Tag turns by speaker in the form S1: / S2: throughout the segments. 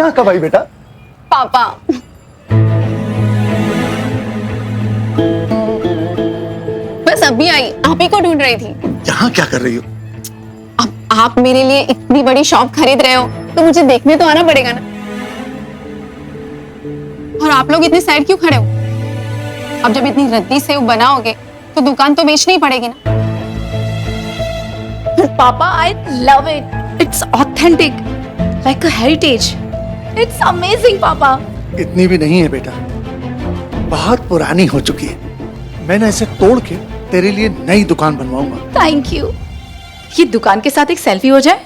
S1: यहाँ कब आई बेटा?
S2: पापा, बस अभी आई, आप ही को ढूंढ रही थी।
S1: यहाँ क्या कर रही हो?
S2: अब आप मेरे लिए इतनी बड़ी शॉप खरीद रहे हो तो मुझे देखने तो आना पड़ेगा ना। और आप लोग इतनी साइड क्यों खड़े हो? अब जब इतनी रद्दी सेव बनाओगे तो दुकान तो बेचनी ही पड़ेगी ना।
S3: Papa, I love it. It's authentic, like a heritage. It's amazing, Papa.
S1: इतनी भी नहीं है बेटा, बहुत पुरानी हो चुकी है। मैं ना इसे तोड़ के तेरे लिए नई दुकान बनवाऊंगा।
S3: Thank you. ये दुकान के साथ एक सेल्फी हो जाए?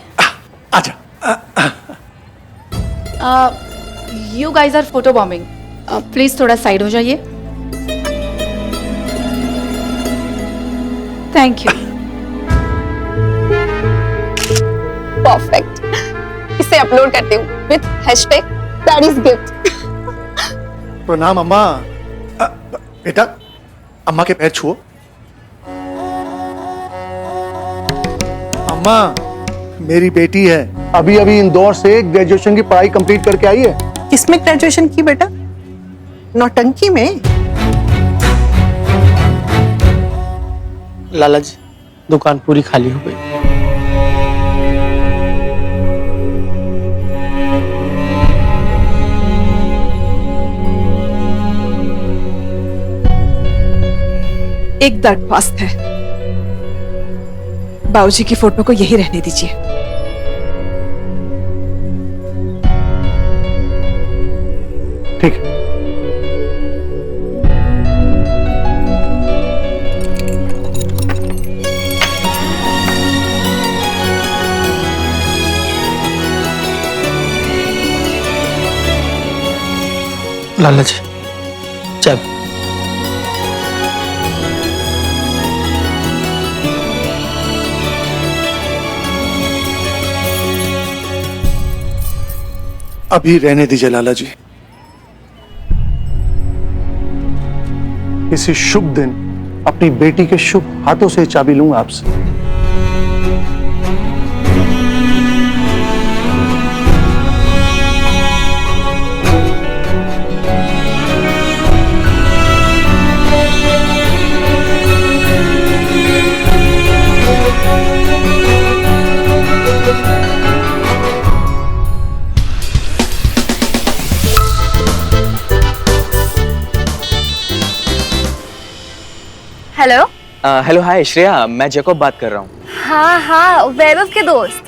S1: आजा।
S3: You guys are photo bombing. Please थोड़ा साइड हो जाइए। Thank you.
S2: परफेक्ट, इसे अपलोड करती हूँ विद हैशटैग डैडीज गिफ्ट।
S1: प्रणाम अम्मा। बेटा, अम्मा के पैर छुओ। अम्मा, मेरी बेटी है, अभी अभी इंदौर से ग्रेजुएशन की पढ़ाई कंप्लीट करके आई है।
S4: किसमें ग्रेजुएशन की बेटा? नौटंकी में?
S5: लाला जी, दुकान पूरी खाली हो गई।
S4: एक दर्दपास्त है, बाबूजी की फोटो को यही रहने दीजिए।
S1: ठीक है।
S5: लाला जी, चाय।
S1: अभी रहने दीजिए लाला जी। किसी शुभ दिन अपनी बेटी के शुभ हाथों से चाबी लूंगा आपसे।
S6: हेलो।
S7: हेलो, हाय श्रेया, मैं जैकब बात कर रहा हूँ।
S6: हाँ हाँ, वैभव के दोस्त।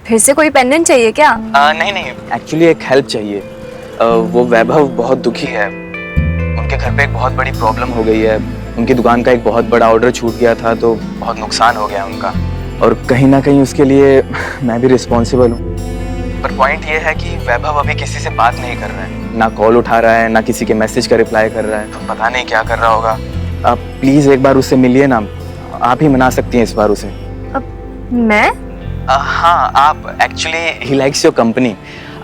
S6: फिर से कोई पेंडेंट चाहिए क्या?
S7: नहीं नहीं, एक्चुअली एक हेल्प चाहिए। वो वैभव बहुत दुखी है। उनके घर पे एक बहुत बड़ी प्रॉब्लम हो गई है। उनकी दुकान का एक बहुत बड़ा ऑर्डर छूट गया था तो बहुत नुकसान हो गया उनका, और कहीं ना कहीं उसके लिए मैं भी रिस्पॉन्सिबल हूँ। पर पॉइंट ये है कि वैभव अभी किसी से बात नहीं कर रहा है, ना कॉल उठा रहा है, ना किसी के मैसेज का रिप्लाई कर रहा है। तो पता नहीं क्या कर रहा होगा। आप प्लीज एक बार उससे मिलिए ना, आप ही मना सकती हैं इस बार उसे।
S6: मैं?
S7: हाँ, आप। Actually he likes your company.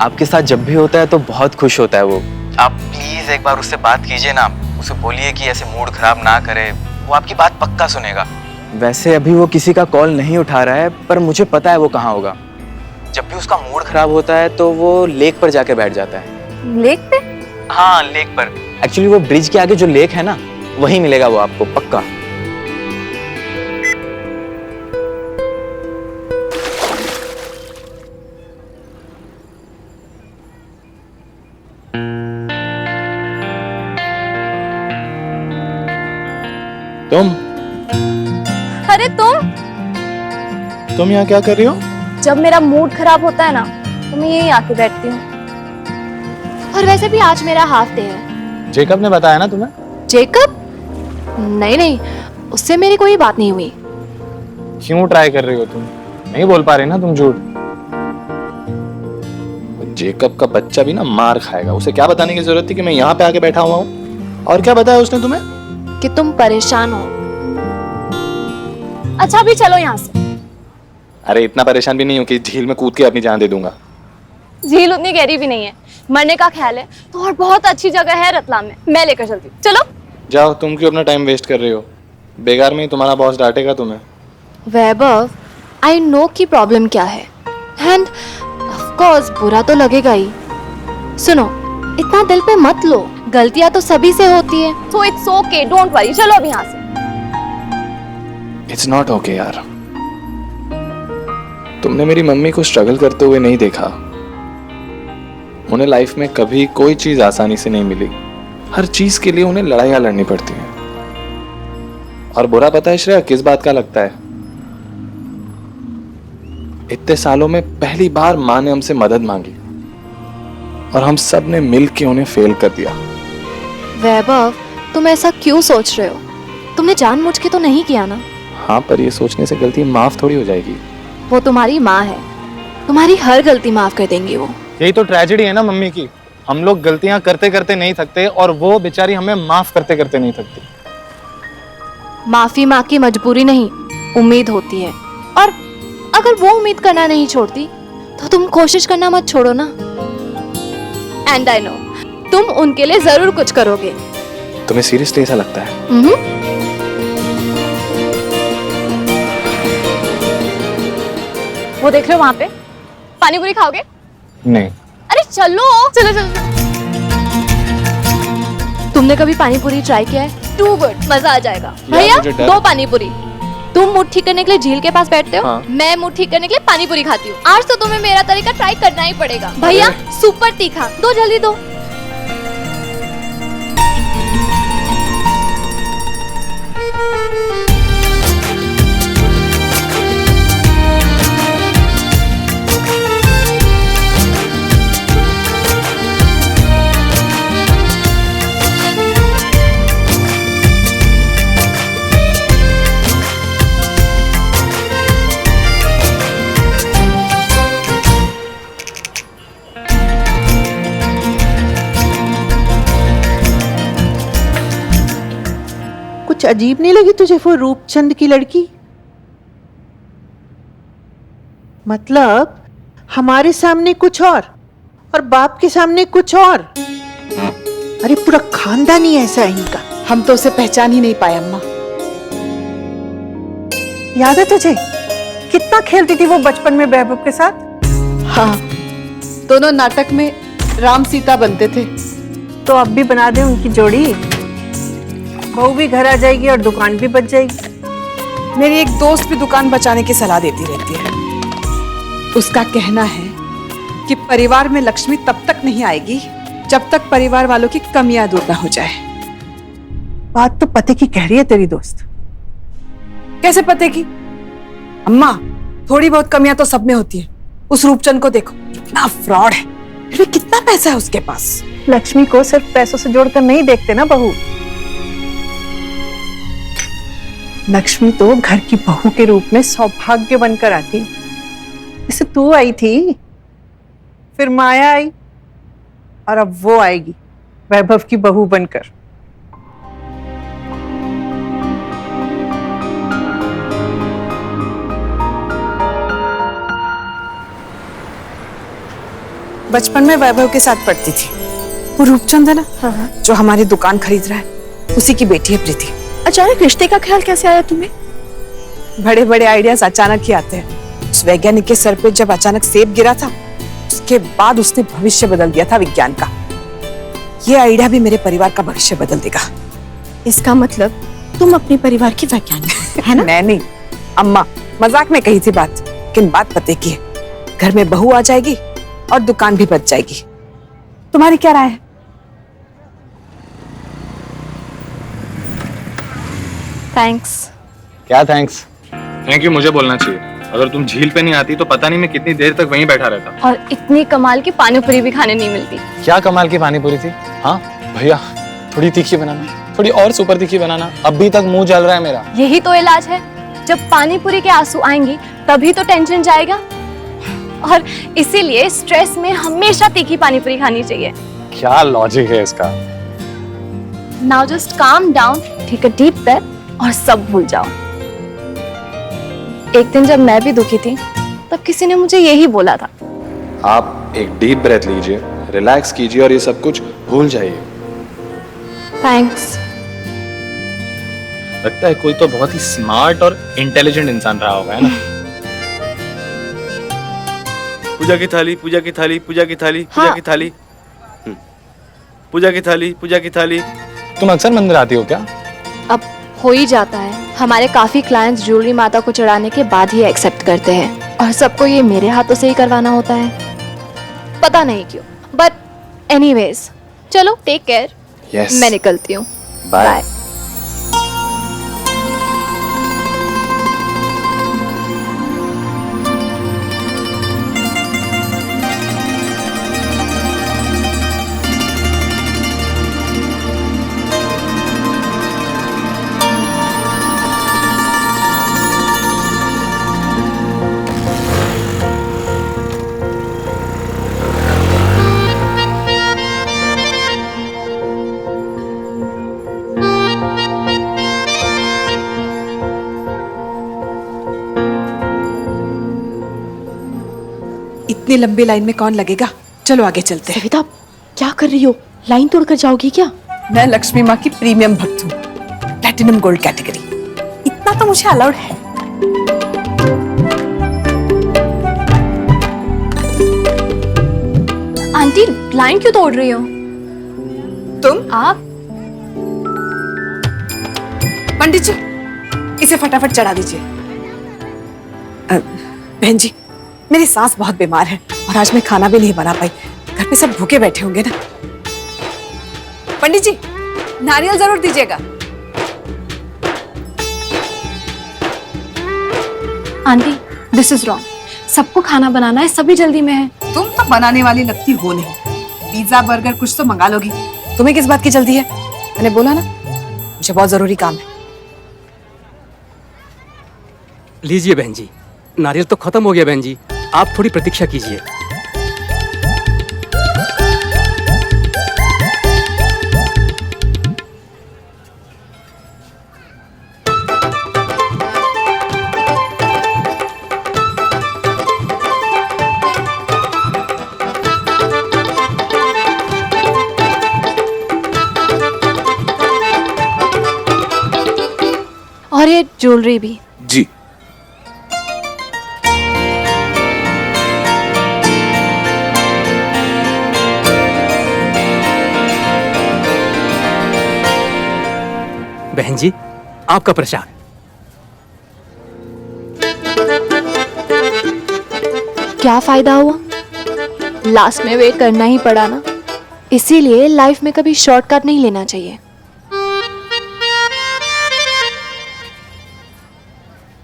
S7: आपके साथ जब भी होता है तो बहुत खुश होता है वो। आप प्लीज एक बार उससे बात कीजिए ना, उसे बोलिए कि ऐसे मूड खराब ना करे, वो आपकी बात पक्का सुनेगा। वैसे अभी वो किसी का कॉल नहीं उठा रहा है, पर मुझे पता है वो कहाँ होगा। जब भी उसका मूड खराब होता है तो वो लेक पर जाके बैठ जाता है।
S6: लेक पे?
S7: हाँ, लेक पर। एक्चुअली वो ब्रिज के आगे जो लेक है ना, वहीं मिलेगा वो आपको पक्का।
S8: तुम
S6: अरे
S8: तुम यहाँ क्या कर रही हो?
S6: जब मेरा मूड खराब होता है ना तो मैं यहीं आके बैठती हूँ। और वैसे भी आज मेरा हाफ डे है।
S8: जेकब ने बताया ना तुम्हें?
S6: जेकब? नहीं, उससे मेरी कोई बात नहीं हुई।
S8: क्यों ट्राई कर रही हो तुम? नहीं बोल पा रही ना तुम झूठ। जेकब का बच्चा भी ना मार खाएगा, उसे क्या बताने की जरूरत थी कि मैं यहाँ पे आके बैठा हुआ हूँ? और क्या बताया उसने तुम्हें?
S6: कि तुम परेशान हो। अच्छा भी चलो यहाँ से।
S8: अरे इतना परेशान भी नहीं हूँ कि झील में कूद के अपनी जान दे दूंगा।
S6: झील उतनी गहरी भी नहीं है, मरने का ख्याल है तो और बहुत अच्छी जगह है रतलाम में, मैं लेकर चलती हूँ। चलो।
S8: जाओ, तुम क्यों अपना टाइम वेस्ट कर रही हो? बेकार में ही तुम्हारा बॉस डांटेगा तुम्हें।
S6: वैभव, आई नो की प्रॉब्लम क्या है, एंड ऑफ कोर्स बुरा तो लगेगा ही, सुनो, इतना दिल पे मत लो, गलतियां तो सभी से होती है। तो इट्स ओके, डोंट वरी, चलो अब यहाँ से।
S8: इट्स नॉट ओके यार। तुमने मेरी मम्मी को स्ट्रगल करते हुए नहीं देखा। उन्हें लाइफ में कभी कोई चीज आसानी से नहीं मिली। हर चीज के लिए उन्हें लड़ाइयां लड़नी पड़ती हैं। और बुरा पता है श्रेया किस बात का लगता है? इतने सालों में पहली बार माँ ने हमसे मदद मांगी और हम सब ने मिल के उन्हें फेल कर दिया।
S6: वैभव, तुम ऐसा क्यों सोच रहे हो? तुमने जानबूझ के तो नहीं किया ना?
S8: हाँ, पर ये सोचने से गलती माफ थोड़ी हो जाएगी।
S6: वो तुम्हारी माँ है, तुम्हारी हर गलती माफ कर देंगी वो।
S9: यही तो ट्रेजेडी है ना मम्मी की। हम लोग गलतियां करते करते नहीं थकते और वो बेचारी हमें माफ करते करते नहीं थकती।
S6: माफी माँ की मजबूरी नहीं, उम्मीद होती है। और अगर वो उम्मीद करना नहीं छोड़ती तो तुम कोशिश करना मत छोड़ो ना। एंड आई नो, तुम उनके लिए जरूर कुछ करोगे।
S8: तुम्हें सीरियसली ऐसा लगता है?
S6: वो देख रहे हो वहां पे, पानी पूरी खाओगे?
S9: नहीं।
S6: अरे चलो चलो चलो। तुमने कभी पानी पूरी ट्राई किया है? टू गुड, मजा आ जाएगा। भैया,
S8: मुझे डर-
S6: 2 पानी पूरी। तुम मूड ठीक करने के लिए झील के पास बैठते हो,
S8: हाँ।
S6: मैं मूड ठीक करने के लिए पानी पूरी खाती हूँ। आज तो तुम्हें मेरा तरीका ट्राई करना ही पड़ेगा। भैया, सुपर तीखा दो, जल्दी दो।
S4: कुछ अजीब नहीं लगी तुझे वो रूपचंद की लड़की? मतलब हमारे सामने कुछ और बाप के सामने कुछ और। अरे पूरा खानदान ही ऐसा है इनका।
S10: हम तो उसे पहचान ही नहीं पाए अम्मा।
S4: याद है तुझे कितना खेलती थी वो बचपन में वैभव के साथ?
S10: हाँ, दोनों नाटक में राम सीता बनते थे।
S4: तो अब भी बना दे उनकी जोड़ी, बहू भी घर आ जाएगी और दुकान भी बच जाएगी।
S10: मेरी एक दोस्त भी दुकान बचाने की सलाह देती रहती है। उसका कहना है कि परिवार में लक्ष्मी तब तक नहीं आएगी जब तक परिवार वालों की कमियां दूर ना हो जाए।
S4: बात तो पते की कह रही है तेरी दोस्त।
S10: कैसे पते की? अम्मा, थोड़ी बहुत कमियां तो सब में होती है। उस रूपचंद को देखो, कितना फ्रॉड है, फिर भी कितना पैसा है उसके पास।
S4: लक्ष्मी को सिर्फ पैसों से जोड़कर नहीं देखते ना बहू। लक्ष्मी तो घर की बहू के रूप में सौभाग्य बनकर आती। जैसे तू आई थी, फिर माया आई और अब वो आएगी वैभव की बहू बनकर।
S10: बचपन में वैभव के साथ पढ़ती थी। वो रूपचंद है ना, जो हमारी दुकान खरीद रहा है, उसी की बेटी है प्रीति।
S6: अचानक रिश्ते का ख्याल कैसे आया तुम्हें?
S10: बड़े बड़े आइडियाज अचानक ही आते हैं। उस वैज्ञानिक के सर पे जब अचानक सेब गिरा था, उसके बाद उसने भविष्य बदल दिया था विज्ञान का। ये आइडिया भी मेरे परिवार का भविष्य बदल देगा।
S6: इसका मतलब तुम अपने परिवार की वैज्ञानिक है ना?
S10: नहीं, अम्मा मजाक में कही थी बात, लेकिन बात पते की है। घर में बहू आ जाएगी और दुकान भी बच जाएगी। तुम्हारी क्या राय है?
S6: थैंक्स।
S9: क्या थैंक्स? थैंक यू मुझे बोलना चाहिए। अगर तुम झील पे नहीं आती तो पता नहीं मैं कितनी देर तक वहीं बैठा रहता।
S6: और इतनी कमाल की पानी पूरी भी खाने नहीं मिलती।
S9: क्या कमाल की पानी पूरी थी? हाँ भैया, थोड़ी तीखी बनाना, थोड़ी और सुपर तीखी बनाना। अभी तक मुंह जल रहा है मेरा।
S6: यही तो इलाज है। जब पानी पूरी के आंसू आएंगी तभी तो टेंशन जाएगा। और इसीलिए स्ट्रेस में हमेशा तीखी पानी पूरी खानी चाहिए।
S9: क्या लॉजिक है इसका?
S6: Now just calm down, take a deep breath और सब भूल जाओ। एक दिन जब मैं भी दुखी थी तब किसी ने मुझे यही बोला था।
S8: आप एक डीप ब्रेथ लीजिए, रिलैक्स कीजिए और ये सब कुछ भूल जाइए।
S6: थैंक्स।
S9: लगता है कोई तो बहुत ही स्मार्ट और इंटेलिजेंट इंसान रहा होगा, है ना?
S11: पूजा की थाली, पूजा की थाली, पूजा की थाली, पूजा
S6: हाँ।
S11: की थाली।
S9: पूजा की थाली, पूजा की थाली। तुम अक्सर मंदिर आती हो क्या?
S6: अब हो ही जाता है। हमारे काफी क्लाइंट्स ज्वेलरी माता को चढ़ाने के बाद ही एक्सेप्ट करते हैं और सबको ये मेरे हाथों से ही करवाना होता है, पता नहीं क्यों। बट एनीवेज, चलो टेक केयर।
S8: Yes.
S6: मैं निकलती हूँ।
S8: Bye.
S6: बाय।
S10: इतनी लंबी लाइन में कौन लगेगा? चलो आगे चलते हैं।
S6: सविता, क्या कर रही हो? लाइन तोड़कर जाओगी क्या?
S10: मैं लक्ष्मी माँ की प्रीमियम भक्त हूँ, प्लैटिनम गोल्ड कैटेगरी। इतना तो मुझे अलाउड है।
S6: आंटी, लाइन क्यों तोड़ रही हो?
S10: तुम?
S6: आप?
S10: पंडित जी, इसे फटाफट चढ़ा दीजिए। बहन जी, मेरी सास बहुत बीमार है और आज मैं खाना भी नहीं बना पाई। घर पे सब भूखे बैठे होंगे ना। पंडित जी, नारियल जरूर दीजिएगा।
S6: Aunty, this is wrong. सबको खाना बनाना है, सभी जल्दी में है।
S10: तुम तो बनाने वाली लगती हो नहीं। पिज्जा बर्गर कुछ तो मंगा लोगी। तुम्हें किस बात की जल्दी है? मैंने बोला ना, मुझे बहुत जरूरी काम है।
S11: लीजिए बहन जी, नारियल तो खत्म हो गया बहन जी, आप थोड़ी प्रतीक्षा कीजिए।
S6: और ये ज्वेलरी भी।
S8: जी।
S11: बहन जी, आपका प्रसाद।
S6: क्या फायदा हुआ? लास्ट में वेट करना ही पड़ा ना। इसीलिए लाइफ में कभी शॉर्टकट नहीं लेना चाहिए।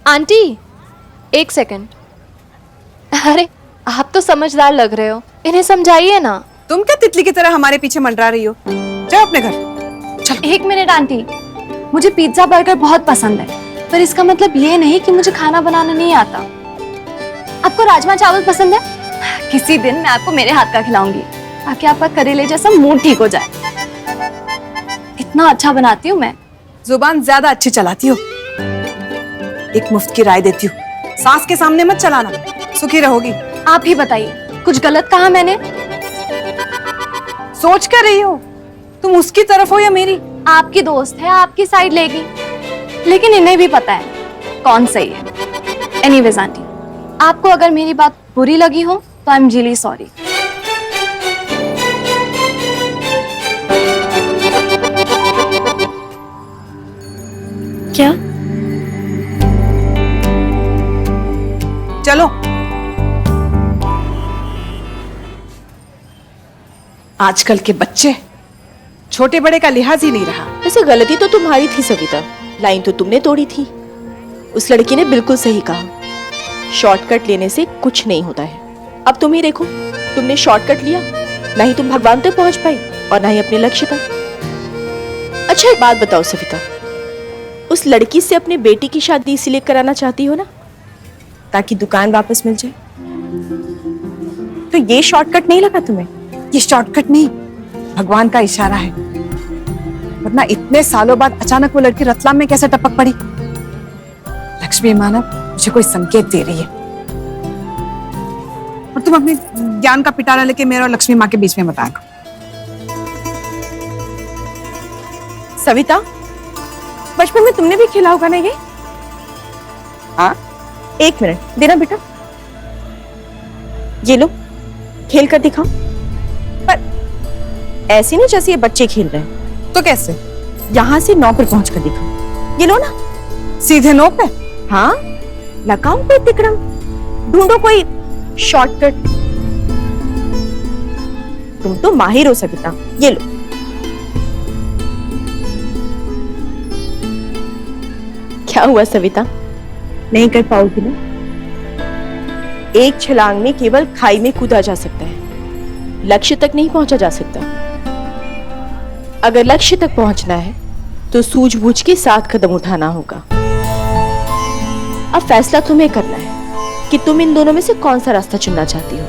S6: आंटी, एक सेकंड। अरे, आप तो समझदार लग रहे हो, इन्हें समझाइए ना।
S10: तुम क्या तितली की तरह हमारे पीछे मंडरा रही हो? जाओ अपने घर। चलो।
S6: एक मिनट आंटी, मुझे पिज्जा बर्गर बहुत पसंद है, पर इसका मतलब ये नहीं कि मुझे खाना बनाना नहीं आता। आपको राजमा चावल पसंद है? किसी दिन मैं आपको मेरे हाथ का खिलाऊंगी, ताकि आपका करेले जैसा मूड ठीक हो जाए। इतना अच्छा बनाती हूँ मैं।
S10: जुबान ज्यादा अच्छी चलाती हो। एक मुफ्त की राय देती हूँ, सास के सामने मत चलाना, सुखी रहोगी।
S6: आप ही बताइए, कुछ गलत कहा मैंने?
S10: सोच कर रही हो? तुम उसकी तरफ हो या मेरी?
S6: आपकी दोस्त है, आपकी साइड लेगी, लेकिन इन्हें भी पता है कौन सही है। एनीवेज आंटी, आपको अगर मेरी बात बुरी लगी हो तो आई एम रियली सॉरी। क्या?
S10: चलो। आजकल के बच्चे छोटे बड़े का लिहाज ही नहीं रहा।
S12: वैसे गलती तो तुम्हारी थी सविता, लाइन तो तुमने तोड़ी थी। उस लड़की ने बिल्कुल सही कहा, शॉर्टकट लेने से कुछ नहीं होता है। अब तुम ही देखो, तुमने शॉर्टकट लिया, ना ही तुम भगवान तक पहुंच पाई और ना ही अपने लक्ष्य तक। अच्छा एक बात बताओ सविता, उस लड़की से अपने बेटी की शादी इसीलिए कराना चाहती हो ना, ताकि दुकान वापस मिल जाए? तो ये शॉर्टकट नहीं लगा तुम्हें?
S10: ये शॉर्टकट नहीं, भगवान का इशारा है। वरना इतने सालों बाद अचानक वो लड़की रतलाम में कैसे टपक पड़ी? लक्ष्मी मानव मुझे कोई संकेत दे रही है, और तुम अपनी ज्ञान का पिटारा लेके मेरे और लक्ष्मी माँ के बीच में मत आना।
S12: सविता, बचपन में तुमने भी खेला होगा ना ये? हाँ, एक मिनट देना बेटा, ये लो खेल कर दिखाओ। ऐसे नहीं जैसे ये बच्चे खेल रहे हैं।
S10: तो कैसे?
S12: यहाँ से 9 पर पहुंच कर दिखाओ। ये लो ना।
S10: सीधे 9 पे?
S12: हाँ, लगाओ कोई तिकड़म, ढूंढो कोई शॉर्टकट। तुम तो माहिर हो सविता, ये लो। क्या हुआ सविता, नहीं कर पाओगी ना? एक छलांग में केवल खाई में कूदा जा सकता है, लक्ष्य तक नहीं पहुंचा जा सकता। अगर लक्ष्य तक पहुंचना है तो सूझबूझ के 7 कदम उठाना होगा। अब फैसला तुम्हें करना है कि तुम इन दोनों में से कौन सा रास्ता चुनना चाहती हो।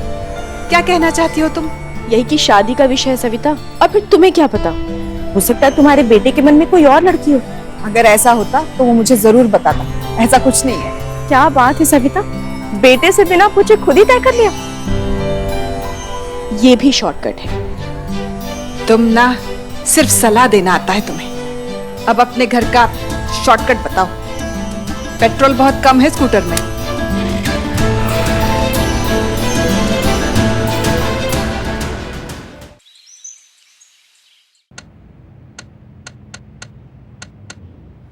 S10: क्या कहना चाहती हो तुम?
S12: यही कि शादी का विषय है सविता, और फिर तुम्हें क्या पता, हो सकता है तुम्हारे बेटे के मन में कोई और लड़की हो।
S10: अगर ऐसा होता तो वो मुझे जरूर बताता। ऐसा कुछ नहीं है।
S12: क्या बात है सविता, बेटे से बिना पूछे खुद ही तय कर लिया। ये भी शॉर्टकट है।
S10: तुम ना सिर्फ सलाह देना आता है तुम्हें। अब अपने घर का शॉर्टकट बताओ। पेट्रोल बहुत कम है स्कूटर में।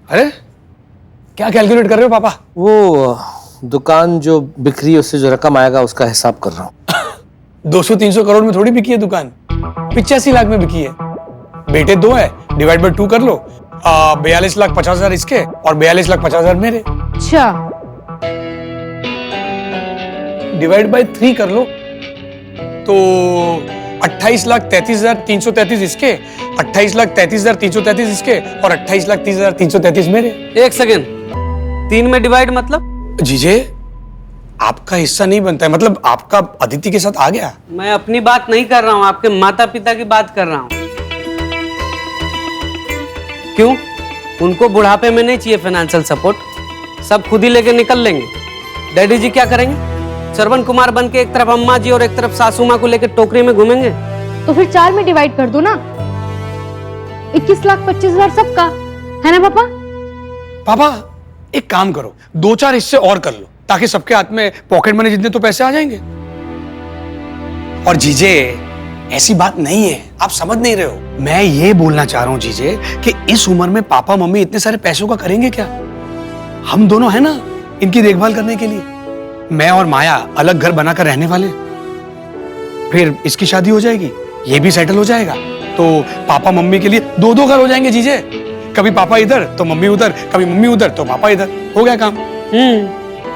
S11: अरे क्या कैलकुलेट कर रहे हो पापा?
S5: वो दुकान जो बिक्री है उससे जो रकम आएगा उसका हिसाब कर रहा हूँ।
S11: 200-300 करोड़ में थोड़ी बिकी है दुकान, 85 लाख में बिकी है। बेटे 2 है, डिवाइड बाय 2 कर लो। 42,50,000 इसके और 42,50,000 मेरे।
S2: अच्छा,
S11: डिवाइड बाय 3 कर लो तो 28,33,333 इसके, 28,33,333 इसके और 28,30,333 मेरे।
S13: एक सेकेंड, 3 में डिवाइड मतलब?
S11: जीजे आपका हिस्सा नहीं बनता है, मतलब आपका अदिति के साथ आ गया।
S13: मैं अपनी बात नहीं कर रहा हूँ, आपके माता पिता की बात कर रहा हूँ। क्यों? उनको बुढ़ापे में नहीं चाहिए फाइनेंशियल सपोर्ट, सब खुद ही लेके निकल लेंगे। डैडी जी क्या करेंगे? श्रवण कुमार बन के एक तरफ अम्मा जी और एक तरफ सासू माँ को लेकर टोकरी में घूमेंगे।
S2: तो फिर 4 में डिवाइड कर दो ना। 21,25,000 सबका है ना पापा?
S11: पापा एक काम करो, 2-4 हिस्से और कर लो ताकि सबके हाथ में पॉकेट मनी जितने तो पैसे आ जाएंगे। और जीजे ऐसी बात नहीं है, आप समझ नहीं रहे हो। मैं ये बोलना चाह रहा हूँ जीजे कि इस उम्र में पापा मम्मी इतने सारे पैसों का करेंगे क्या? हम दोनों है ना इनकी देखभाल करने के लिए। मैं और माया अलग घर बनाकर रहने वाले, फिर इसकी शादी हो जाएगी, ये भी सेटल हो जाएगा, तो पापा मम्मी के लिए 2-2 घर हो जाएंगे जीजे। कभी पापा इधर तो मम्मी उधर, कभी मम्मी उधर तो पापा इधर, हो गया काम।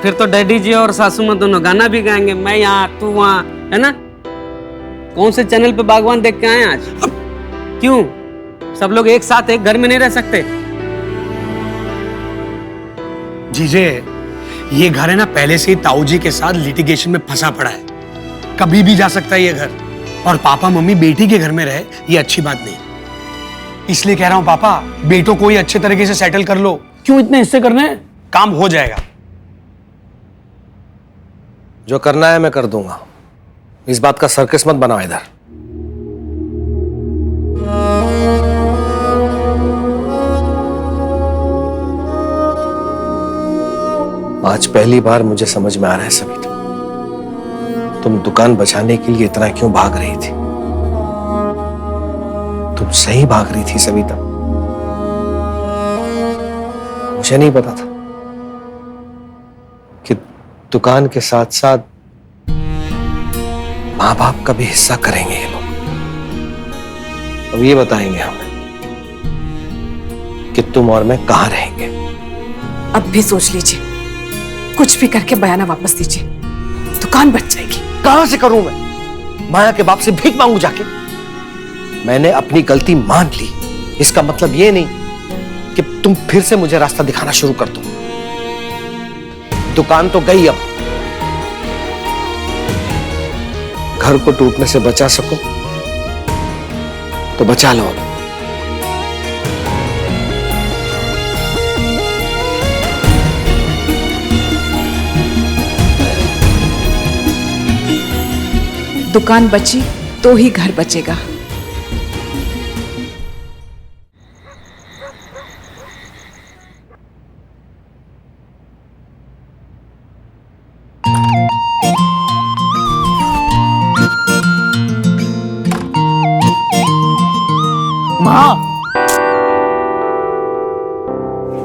S13: फिर तो डैडी जी और सासू माँ दोनों गाना भी गाएंगे, मैं यहाँ तू वहाँ, है ना? कौन से चैनल पे बागवान देख के आए आज? क्यों सब लोग एक साथ एक घर में नहीं रह सकते?
S11: जीजे ये घर है ना पहले से ही ताऊ जी के साथ लिटिगेशन में फंसा पड़ा है, कभी भी जा सकता है ये घर। और पापा मम्मी बेटी के घर में रहे ये अच्छी बात नहीं, इसलिए कह रहा हूं पापा बेटों को ही अच्छे तरीके से सेटल कर लो। क्यों इतने हिस्से करने हैं? काम हो जाएगा।
S5: जो करना है मैं कर दूंगा, इस बात का सर्कस मत बनाओ इधर। आज पहली बार मुझे समझ में आ रहा है सविता, तुम दुकान बचाने के लिए इतना क्यों भाग रही थी। तुम सही भाग रही थी सविता, मुझे नहीं पता था कि दुकान के साथ साथ माँ बाप का भी हिस्सा करेंगे ये लोग। अब ये बताएंगे हमें कि तुम और मैं कहां रहेंगे।
S10: अब भी सोच लीजिए, कुछ भी करके बयाना वापस दीजिए, दुकान बच जाएगी।
S5: कहां से करूं मैं? माया के बाप से भीख मांगू जाके? मैंने अपनी गलती मान ली, इसका मतलब ये नहीं कि तुम फिर से मुझे रास्ता दिखाना शुरू कर दो। दुकान तो गई, अब घर को टूटने से बचा सको तो बचा लो।
S10: दुकान बची तो ही घर बचेगा।
S8: माँ।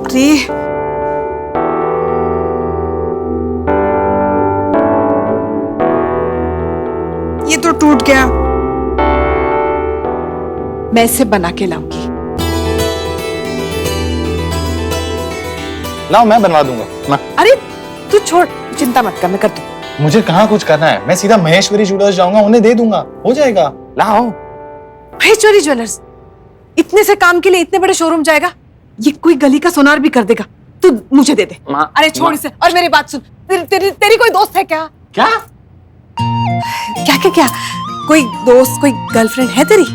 S10: अरे ये तो टूट गया। मैं इसे बना के लाऊंगी।
S8: लाओ मैं बनवा दूंगा। ना
S10: अरे तू छोड़, चिंता मत कर, मैं कर दूँ।
S8: मुझे कहाँ कुछ करना है, मैं सीधा महेश्वरी ज्वेलर्स जाऊंगा, उन्हें दे दूंगा, हो जाएगा। लाओ।
S10: महेश्वरी ज्वेलर्स इतने से काम के लिए इतने बड़े शोरूम जाएगा? ये कोई गली का सोनार भी कर देगा। तू मुझे दे दे। अरे छोड़ इसे। और मेरी बात सुन, तेरी कोई दोस्त है क्या?
S8: क्या
S10: क्या क्या क्या? कोई दोस्त, कोई गर्लफ्रेंड है तेरी?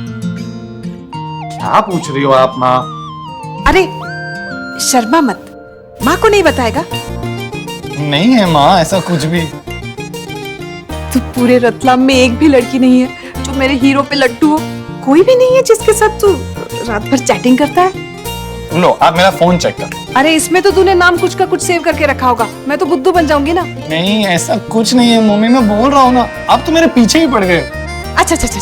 S8: क्या पूछ रही हो आप माँ?
S10: अरे शर्मा मत, माँ को नहीं बताएगा?
S8: नहीं है माँ ऐसा कुछ भी।
S10: तू पूरे रतलाम में एक भी लड़की नहीं है जो मेरे हीरो पे लट्टू हो? कोई भी नहीं है जिसके साथ तू रात भर चैटिंग करता है?
S8: लो आप मेरा फोन चेक कर।
S10: अरे इसमें तो तूने नाम कुछ का कुछ सेव करके रखा होगा। मैं तो बुद्धू बन जाऊंगी ना।
S8: नहीं ऐसा कुछ नहीं है मम्मी, मैं बोल रहा हूँ ना, आप तो मेरे पीछे ही पड़ गए।
S10: अच्छा अच्छा अच्छा,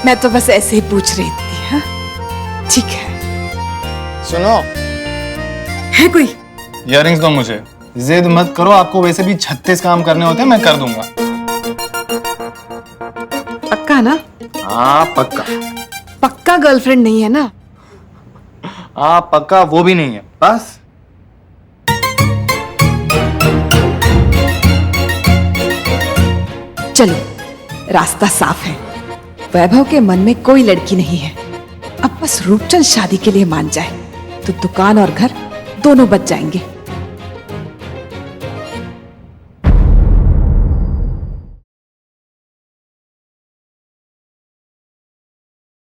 S10: मैं तो बस ऐसे ही पूछ रही थी। हाँ ठीक है।
S8: सुनो,
S10: है कोई?
S8: इयररिंग्स दो मुझे। जिद मत करो, आपको वैसे भी 36 काम करने होते हैं, मैं कर दूंगा।
S10: पक्का ना?
S8: हाँ पक्का।
S10: पक्का गर्लफ्रेंड नहीं है ना?
S8: हाँ पक्का वो भी नहीं है, बस।
S10: चलो रास्ता साफ है। वैभव के मन में कोई लड़की नहीं है। अब बस रूपचंद शादी के लिए मान जाए तो दुकान और घर दोनों बच जाएंगे।